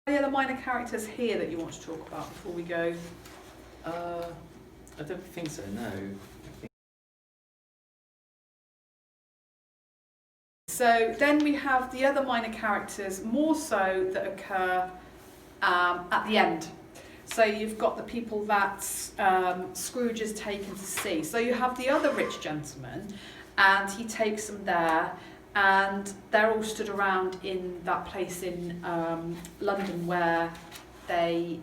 Any other minor characters here that you want to talk about before we go? I don't think so, no. So then we have the other minor characters, more so that occur at the end. So you've got the people that Scrooge is taken to see. So you have the other rich gentleman, and he takes them there, and they're all stood around in that place in London where they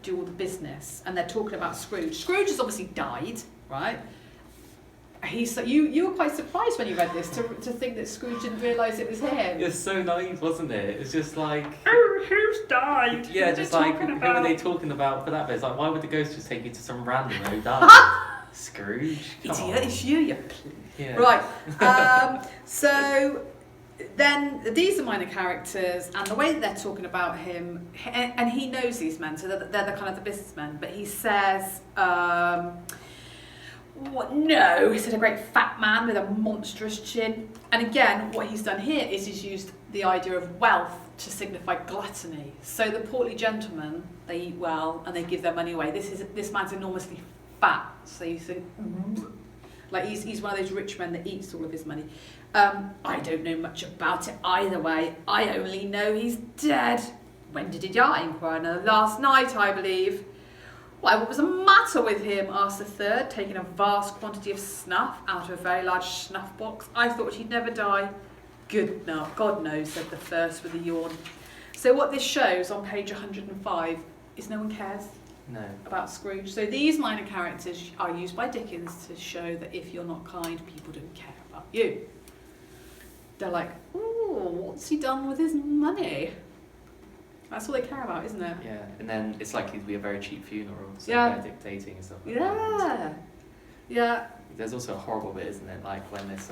do all the business, and they're talking about Scrooge. Scrooge has obviously died, right? You were quite surprised when you read this to think that Scrooge didn't realise it was him. It's so naive, wasn't it? It's just like... Oh, who's died? Yeah, just like, who are they talking about for that bit? It's like, why would the ghost just take you to some random who died? Scrooge? Idiot, it's you. Yeah. Right, so then these are minor characters, and the way that they're talking about him, and he knows these men, so they're the kind of the businessmen, but he says... What? No, he said a great fat man with a monstrous chin. And again, what he's done here is he's used the idea of wealth to signify gluttony. So the portly gentlemen, they eat well and they give their money away. This man's enormously fat, so you think, like he's one of those rich men that eats all of his money. I don't know much about it either way. I only know he's dead. When did he die? Inquired another. Last night, I believe. Why, what was the matter with him? Asked the third, taking a vast quantity of snuff out of a very large snuff box. I thought he'd never die. God knows, said the first with a yawn. So what this shows on page 105 is no one cares about Scrooge. So these minor characters are used by Dickens to show that if you're not kind, people don't care about you. They're like, ooh, what's he done with his money? That's all they care about, isn't it? Yeah, and then it's likely to be a very cheap funeral, so they're dictating and stuff like that. Yeah. There's also a horrible bit, isn't it? Like when this,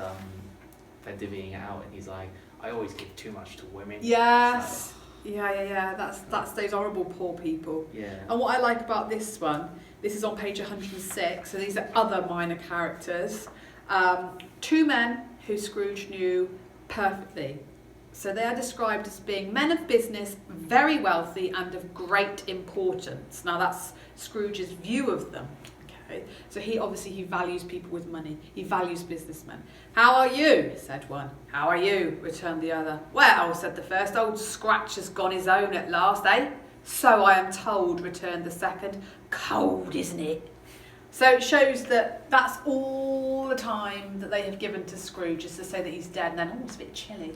they're divvying it out and he's like, I always give too much to women. Yes. So, yeah. That's those horrible poor people. Yeah. And what I like about this one, this is on page 106, so these are other minor characters. Two men who Scrooge knew perfectly. So they are described as being men of business, very wealthy and of great importance. Now that's Scrooge's view of them. Okay, so he values people with money. He values businessmen. How are you? Said one. How are you? Returned the other. Well, said the first, old Scratch has gone his own at last, eh? So I am told, returned the second. Cold, isn't it? So it shows that that's all the time that they have given to Scrooge, is to say that he's dead, and then, it's a bit chilly.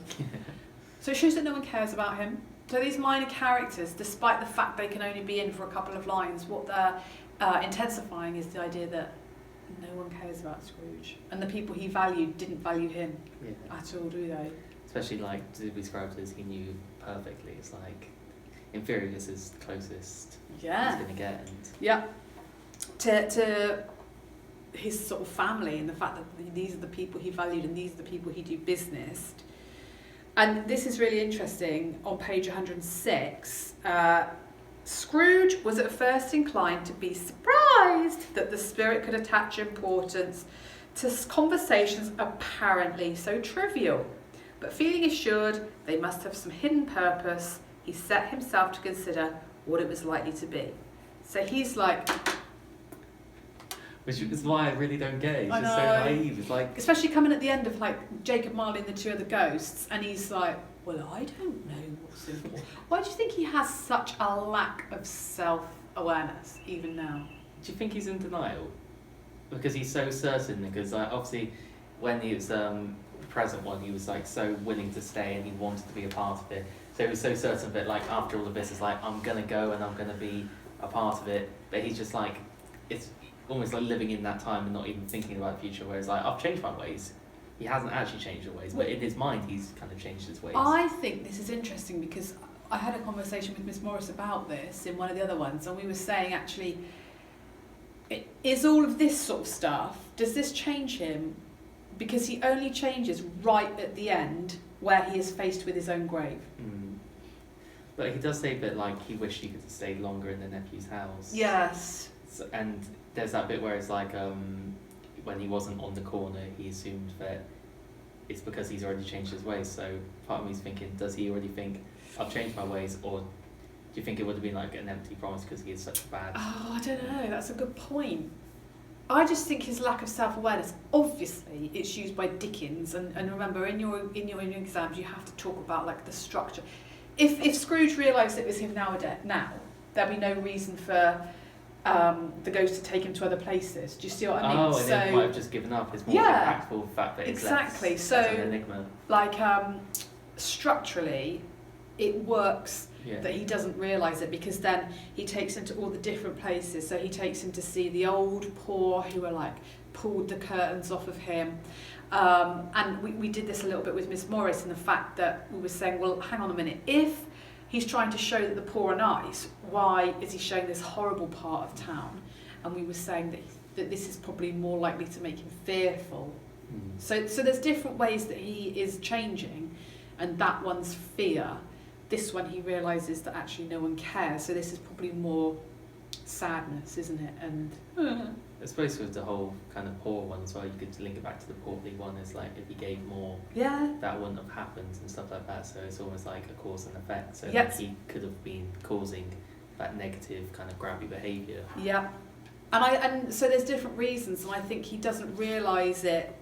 So it shows that no one cares about him. So these minor characters, despite the fact they can only be in for a couple of lines, what they're intensifying is the idea that no one cares about Scrooge. And the people he valued didn't value him at all, do they? Especially like to be described as he knew perfectly. It's like, in theory, this is the closest he's going to get. Yeah. To his sort of family, and the fact that these are the people he valued and these are the people he did business. And this is really interesting. On page 106, Scrooge was at first inclined to be surprised that the spirit could attach importance to conversations apparently so trivial. But feeling assured they must have some hidden purpose, he set himself to consider what it was likely to be. So he's like... Which is why I really don't get it. It's just so naive. It's like, especially coming at the end of like Jacob Marley and the two other ghosts, and he's like, well, I don't know what's important. Why do you think he has such a lack of self-awareness even now? Do you think he's in denial? Because he's so certain, because obviously when he was the present one, he was like so willing to stay and he wanted to be a part of it. So he was so certain that like after all of this, it's like, I'm going to go and I'm going to be a part of it. But he's just like, it's almost like living in that time and not even thinking about the future, whereas like, I've changed my ways. He hasn't actually changed his ways, but in his mind he's kind of changed his ways. I think this is interesting because I had a conversation with Miss Morris about this in one of the other ones, and we were saying actually, is all of this sort of stuff, does this change him? Because he only changes right at the end where he is faced with his own grave. But he does say that like he wished he could have stayed longer in the nephew's house. Yes. So, and there's that bit where it's like when he wasn't on the corner, he assumed that it's because he's already changed his ways. So part of me's thinking, does he already think I've changed my ways, or you think it would have been like an empty promise because he is such a bad? Oh, I don't know. That's a good point. I just think his lack of self-awareness. Obviously, it's used by Dickens, and remember, in your exams, you have to talk about like the structure. If Scrooge realised it was him now, there'd be no reason for the ghost to take him to other places. Do you see what I mean? Oh, and he might have just given up. It's more the practical fact that it's exactly. less, So as an enigma. Like structurally, it works. Yeah. That he doesn't realise it, because then he takes him to all the different places. So he takes him to see the old poor who are like pulled the curtains off of him. And we did this a little bit with Miss Morris, and the fact that we were saying, well, hang on a minute, if he's trying to show that the poor are nice, why is he showing this horrible part of town? And we were saying that this is probably more likely to make him fearful. So there's different ways that he is changing, and that one's fear. This one, he realises that actually no one cares, so this is probably more sadness, isn't it? And I suppose with the whole kind of poor one as well, you could link it back to the portly one. Is like if he gave more, that wouldn't have happened and stuff like that. So it's almost like a cause and effect. So like he could have been causing that negative kind of grabby behaviour. Yeah, and so there's different reasons, and I think he doesn't realise it.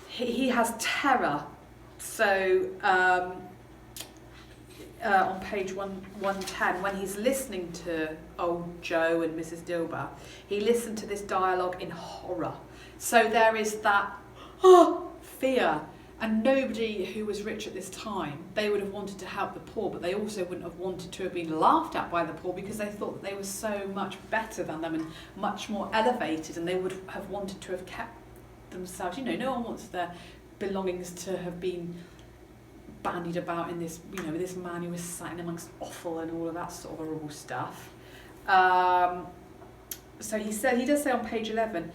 He has terror, so. On page 110, when he's listening to old Joe and Mrs. Dilber, he listened to this dialogue in horror. So there is that fear, and nobody who was rich at this time, they would have wanted to help the poor, but they also wouldn't have wanted to have been laughed at by the poor, because they thought that they were so much better than them and much more elevated, and they would have wanted to have kept themselves. No one wants their belongings to have been bandied about in this, this man who was sat in amongst offal and all of that sort of horrible stuff. So he does say on page 11,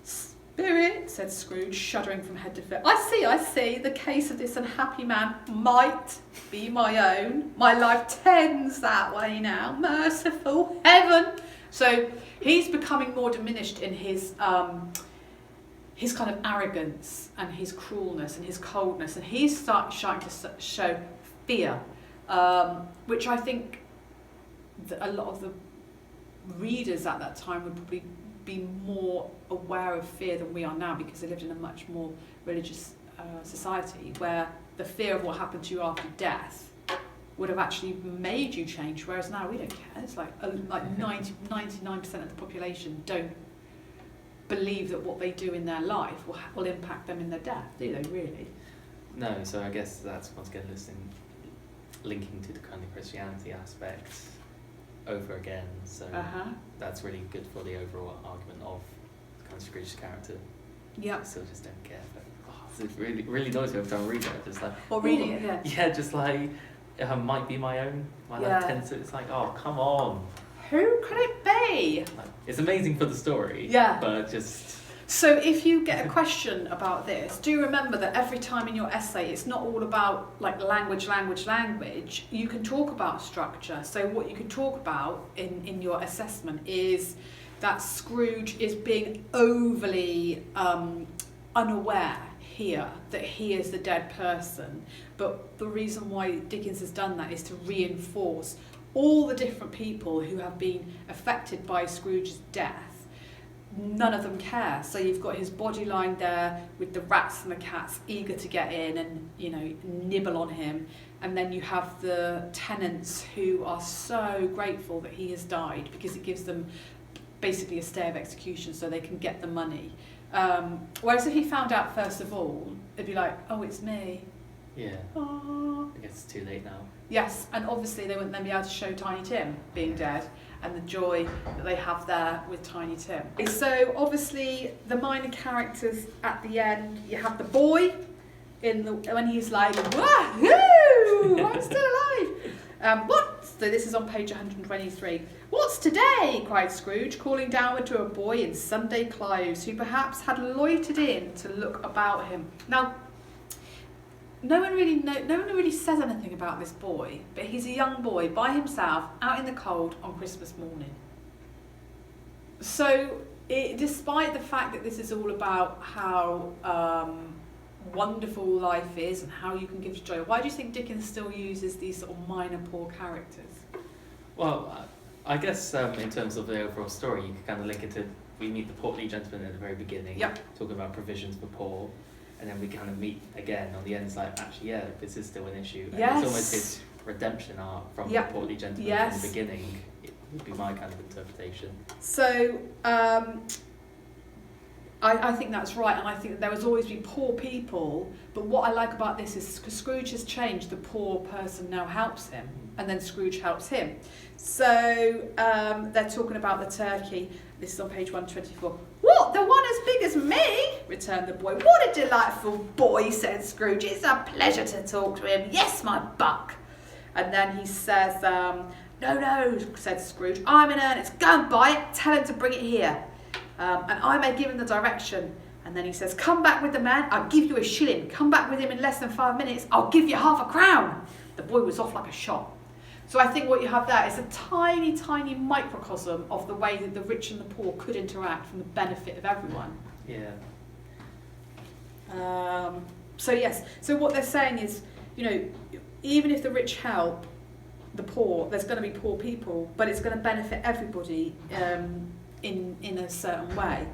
"Spirit," said Scrooge, shuddering from head to foot, I see, the case of this unhappy man might be my own. My life tends that way now. Merciful heaven!" So he's becoming more diminished in his kind of arrogance and his cruelness and his coldness, and he's starting to show fear, which I think that a lot of the readers at that time would probably be more aware of fear than we are now, because they lived in a much more religious society, where the fear of what happened to you after death would have actually made you change, whereas now we don't care. It's like 99% of the population don't believe that what they do in their life will impact them in their death, do they really? No, so I guess that's once again linking to the kind of Christianity aspect over again. So that's really good for the overall argument of kind of Scrooge's character. Yeah. I still just don't care. But, it's really, really annoys me every time I read it. Just like, or reading it, yeah. Yeah, just like, might be my own. My life tends to. It's like, oh, come on. Who could it be? It's amazing for the story. Yeah. But just. So if you get a question about this, do remember that every time in your essay, it's not all about like language. You can talk about structure. So what you can talk about in your assessment is that Scrooge is being overly unaware here that he is the dead person. But the reason why Dickens has done that is to reinforce all the different people who have been affected by Scrooge's death. None of them care. So you've got his body lying there with the rats and the cats eager to get in and nibble on him, and then you have the tenants who are so grateful that he has died, because it gives them basically a stay of execution so they can get the money. Whereas if he found out first of all, it'd be like, oh, it's me. Yeah. Aww. I guess it's too late now. Yes, and obviously they wouldn't then be able to show Tiny Tim being dead and the joy that they have there with Tiny Tim. So obviously the minor characters at the end, you have the boy when he's like, wahoo, I'm still alive. What? So this is on page 123. What's today? Cried Scrooge, calling downward to a boy in Sunday clothes who perhaps had loitered in to look about him. Now, no one really says anything about this boy, but he's a young boy by himself out in the cold on Christmas morning. So despite the fact that this is all about how wonderful life is and how you can give joy. Why do you think Dickens still uses these sort of minor poor characters? Well, I guess in terms of the overall story, you can kind of link it to, we meet the portly gentleman at the very beginning, talking about provisions for poor, and then we kind of meet again on the end. It's like, actually, yeah, this is still an issue. And it's almost his redemption arc from the portly gentleman from the beginning. It would be my kind of interpretation. So, I think that's right, and I think that there has always been poor people, but what I like about this is because Scrooge has changed, the poor person now helps him, and then Scrooge helps him. So they're talking about the turkey. This is on page 124. "What, the one as big as me?" returned the boy. "What a delightful boy," said Scrooge. "It's a pleasure to talk to him. Yes, my buck." And then he says, no, said Scrooge. "I'm in earnest. Go and buy it. Tell him to bring it here. And I may give him the direction." And then he says, "Come back with the man. I'll give you a shilling. Come back with him in less than 5 minutes. I'll give you half a crown." The boy was off like a shot. So I think what you have there is a tiny, tiny microcosm of the way that the rich and the poor could interact for the benefit of everyone. Yeah. So yes, so what they're saying is, even if the rich help the poor, there's going to be poor people, but it's going to benefit everybody in a certain way.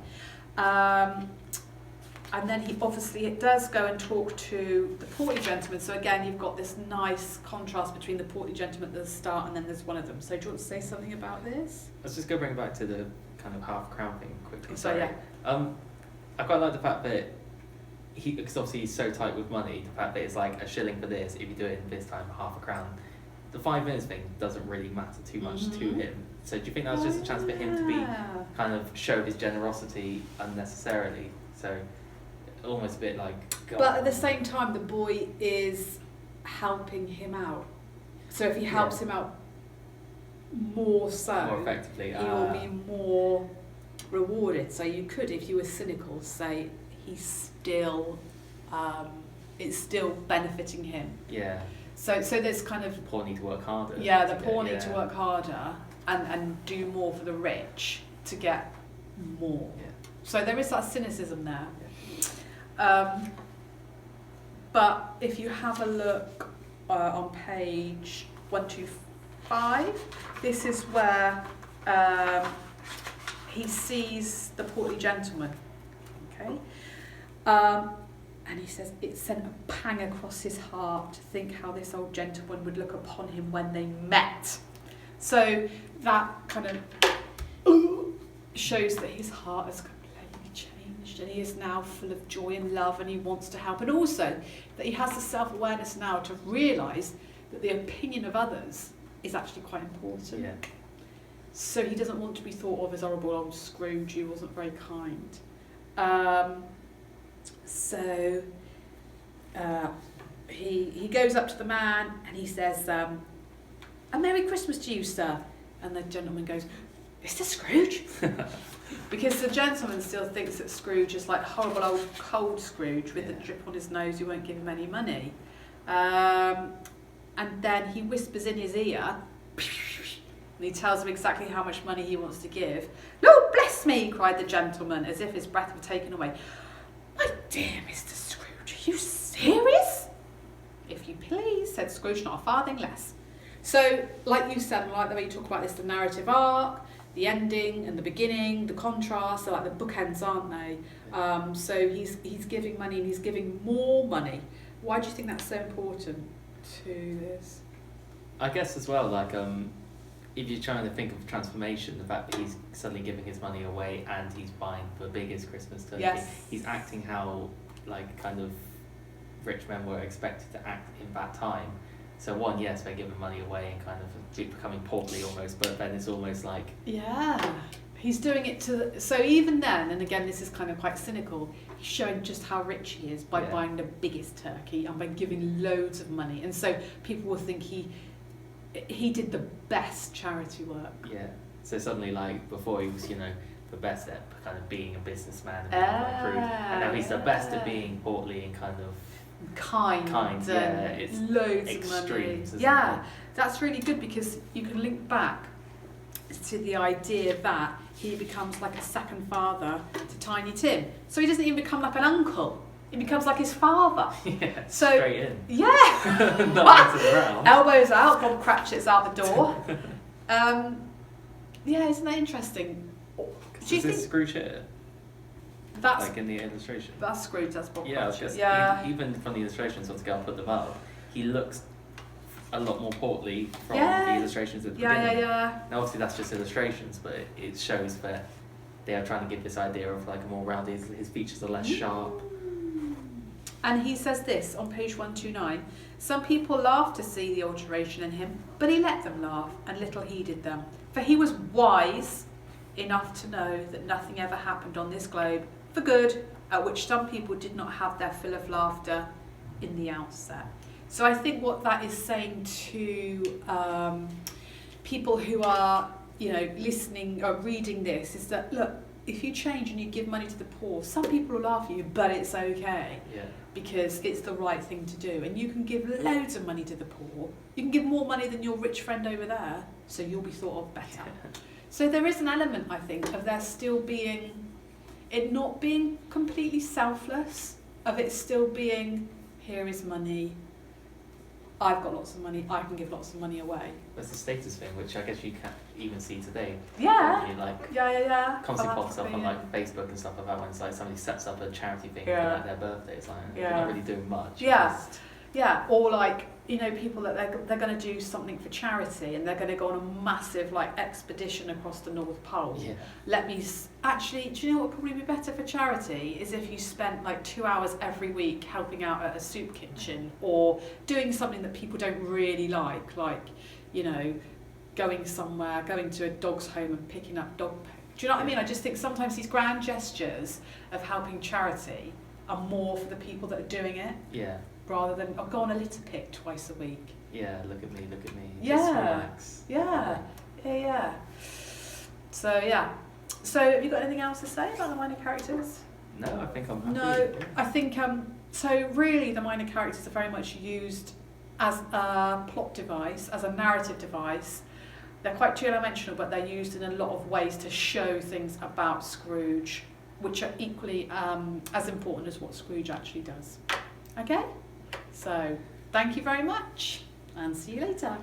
And then it does go and talk to the portly gentleman. So again, you've got this nice contrast between the portly gentleman at the start and then there's one of them. So do you want to say something about this? Let's just go bring it back to the kind of half crown thing quickly. So yeah. I quite like the fact that because obviously he's so tight with money, the fact that it's like a shilling for this, if you do it in this time, half a crown. The 5 minutes thing doesn't really matter too much to him. So do you think that was just a chance for him to be kind of show his generosity unnecessarily? So almost a bit like, God. But at the same time, the boy is helping him out. So if he helps him out more effectively, he will be more rewarded. So you could, if you were cynical, say he's still, it's still benefiting him. Yeah. So there's kind of... The poor need to work harder. Yeah, the poor need to work harder and do more for the rich to get more. Yeah. So there is that cynicism there. Yeah. But if you have a look on page 125, this is where he sees the portly gentleman. Okay. And he says, "It sent a pang across his heart to think how this old gentleman would look upon him when they met." So that kind of shows that his heart has completely changed and he is now full of joy and love and he wants to help. And also that he has the self-awareness now to realise that the opinion of others is actually quite important. Yeah. So he doesn't want to be thought of as horrible old Scrooge who wasn't very kind. So he goes up to the man and he says, "A Merry Christmas to you, sir." And the gentleman goes, "Mr. Scrooge?" Because the gentleman still thinks that Scrooge is like horrible old cold Scrooge with the drip on his nose who won't give him any money. And then he whispers in his ear, and he tells him exactly how much money he wants to give. "Lord bless me," cried the gentleman, as if his breath were taken away. "My dear Mr. Scrooge, are you serious?" "If you please," said Scrooge, "not a farthing less." So, like you said, I like the way you talk about this, the narrative arc, the ending and the beginning, the contrast, they're like the bookends, aren't they? So he's giving money and he's giving more money. Why do you think that's so important to this? I guess as well, like, if you're trying to think of transformation, the fact that he's suddenly giving his money away and he's buying the biggest Christmas turkey, he's acting how, like, kind of rich men were expected to act in that time. So one, yes, they're giving money away and kind of becoming portly almost, but then it's almost like... Yeah, he's doing it to... So even then, and again, this is kind of quite cynical, he's showing just how rich he is by buying the biggest turkey and by giving loads of money. And so people will think he did the best charity work. Yeah. So suddenly, like, before he was, the best at kind of being a businessman and being quite crude, and now he's the best at being portly and kind of kind. Yeah, it's loads extremes, of money. That's really good because you can link back to the idea that he becomes like a second father to Tiny Tim. So he doesn't even become like an uncle. He becomes like his father. Yeah, So straight in. yeah, Not messing around. elbows out, Bob Cratchit's out the door. Yeah, isn't that interesting? Do you Is this think Scrooge here? that's Like in the illustration? that's Scrooge? That's Bob Yeah, I was Cratchit. just, Yeah. even from the illustrations, once again, I'll put them up, he looks a lot more portly from Yeah. the illustrations at the Yeah, beginning. yeah. Now, obviously, that's just illustrations, but it shows that they are trying to give this idea of like a more rounded, his features are less sharp. And he says this on page 129. Some people laughed to see the alteration in him, but he let them laugh, and little heeded them. For he was wise enough to know that nothing ever happened on this globe for good, at which some people did not have their fill of laughter in the outset. So I think what that is saying to people who are, listening or reading this is that, look, if you change and you give money to the poor, some people will laugh at you, but it's okay. Yeah. Because it's the right thing to do. And you can give loads of money to the poor. You can give more money than your rich friend over there, so you'll be thought of better. So there is an element, I think, of there still being, it not being completely selfless, of it still being, here is money, I've got lots of money, I can give lots of money away. That's the status thing, which I guess you can't even see today. Yeah. You like Yeah. constantly pops up on Philanthropy, like Facebook and stuff like that when it's like somebody sets up a charity thing Yeah. for like their birthday. It's like you're Yeah. not really doing much. Yeah. Just- Yeah, or like, people that they're going to do something for charity and they're going to go on a massive like expedition across the North Pole. Yeah. Actually, do you know what would probably be better for charity is if you spent like 2 hours every week helping out at a soup kitchen or doing something that people don't really like, going somewhere, going to a dog's home and picking up dog poo. Do you know what I mean? I just think sometimes these grand gestures of helping charity are more for the people that are doing it. Yeah. Rather than, I'll go on a litter pick twice a week. Yeah, look at me. Yeah. Just relax. Yeah. So, yeah. So, have you got anything else to say about the minor characters? No, I think I'm happy. No, I think, so really the minor characters are very much used as a plot device, as a narrative device. They're quite two-dimensional, but they're used in a lot of ways to show things about Scrooge, which are equally as important as what Scrooge actually does. Okay? So, thank you very much, and see you later.